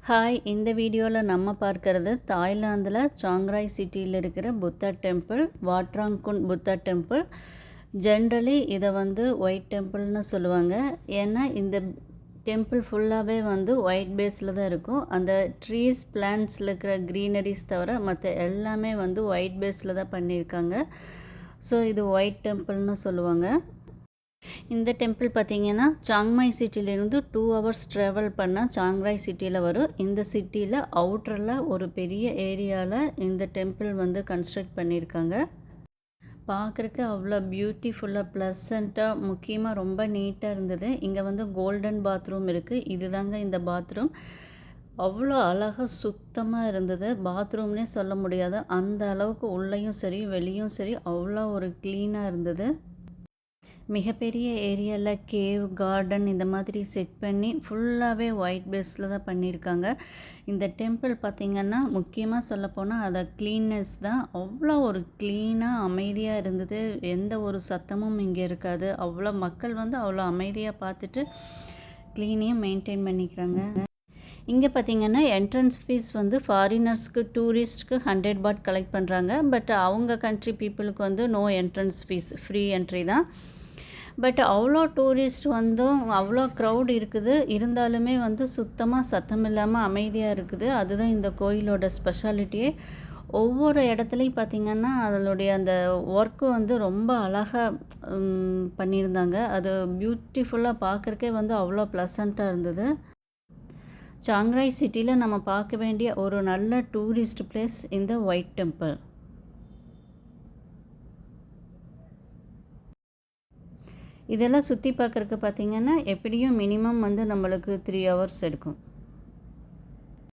Hi, இந்த வீடியோவில் நம்ம பார்க்கறது தாய்லாந்தில் சாங்ராய் சிட்டியில் இருக்கிற Buddha temple, Wat Rong Khun Buddha temple. Generally இதை ஒயிட் டெம்பிள்னு சொல்லுவாங்க. ஏன்னா இந்த டெம்பிள் ஃபுல்லாகவே ஒயிட் பேஸில் தான் இருக்கும். அந்த ட்ரீஸ் பிளான்ட்ஸில் இருக்கிற க்ரீனரிஸ் தவிர மற்ற எல்லாமே ஒயிட் பேஸில் தான் பண்ணியிருக்காங்க. ஸோ இது ஒயிட் டெம்பிள்னு சொல்லுவாங்க. இந்த டெம்பிள் பார்த்திங்கன்னா சாங்மாய் சிட்டியிலேருந்து 2 hours ட்ராவல் பண்ணால் சாங்ராய் சிட்டியில் வரும். இந்த சிட்டியில் அவுட்டரில் ஒரு பெரிய ஏரியாவில் இந்த டெம்பிள் கன்ஸ்ட்ரக்ட் பண்ணியிருக்காங்க. பார்க்குறக்கு அவ்வளோ பியூட்டிஃபுல்லாக ப்ளசண்ட்டாக, முக்கியமாக ரொம்ப நீட்டாக இருந்தது. இங்கே கோல்டன் பாத்ரூம் இருக்குது. இதுதாங்க இந்த பாத்ரூம். அவ்வளோ அழகாக சுத்தமாக இருந்தது. பாத்ரூம்னே சொல்ல முடியாது, அந்த அளவுக்கு உள்ளேயும் சரி வெளியும் சரி அவ்வளோ ஒரு க்ளீனாக இருந்தது. மிகப்பெரிய ஏரியாவில் கேவ், கார்டன் இந்த மாதிரி செட் பண்ணி ஃபுல்லாகவே ஒயிட் பேஸில் தான் பண்ணியிருக்காங்க. இந்த டெம்பிள் பார்த்திங்கன்னா முக்கியமாக சொல்லப்போனால் அதை க்ளீன்னஸ் தான். அவ்வளோ ஒரு க்ளீனாக அமைதியாக இருந்தது. எந்த ஒரு சத்தமும் இங்கே இருக்காது. அவ்வளோ மக்கள் அவ்வளோ அமைதியாக பார்த்துட்டு க்ளீனையும் மெயின்டைன் பண்ணிக்கிறாங்க. இங்கே பார்த்திங்கன்னா என்ட்ரன்ஸ் ஃபீஸ் ஃபாரினர்ஸ்க்கு, டூரிஸ்ட்க்கு 100 baht கலெக்ட் பண்ணுறாங்க. பட் அவங்க கண்ட்ரி பீப்புளுக்கு no entrance fees, free entry தான். பட் அவ்வளோ டூரிஸ்ட் அவ்வளோ க்ரௌட் இருக்குது. இருந்தாலுமே சுத்தமாக சத்தம் இல்லாமல் அமைதியாக இருக்குது. அதுதான் இந்த கோயிலோட ஸ்பெஷாலிட்டியே. ஒவ்வொரு இடத்துலையும் பார்த்திங்கன்னா அதனுடைய அந்த ஒர்க்கு ரொம்ப அழகாக பண்ணியிருந்தாங்க. அது பியூட்டிஃபுல்லாக பார்க்குறக்கே அவ்வளோ ப்ளசண்ட்டாக இருந்தது. சாங்ராய் சிட்டியில் நம்ம பார்க்க வேண்டிய ஒரு நல்ல டூரிஸ்ட் பிளேஸ் இந்த ஒயிட் டெம்பிள். இதெல்லாம் சுற்றி பார்க்குறக்கு பார்த்திங்கன்னா எப்படியும் மினிமம் நம்மளுக்கு 3 hours எடுக்கும்.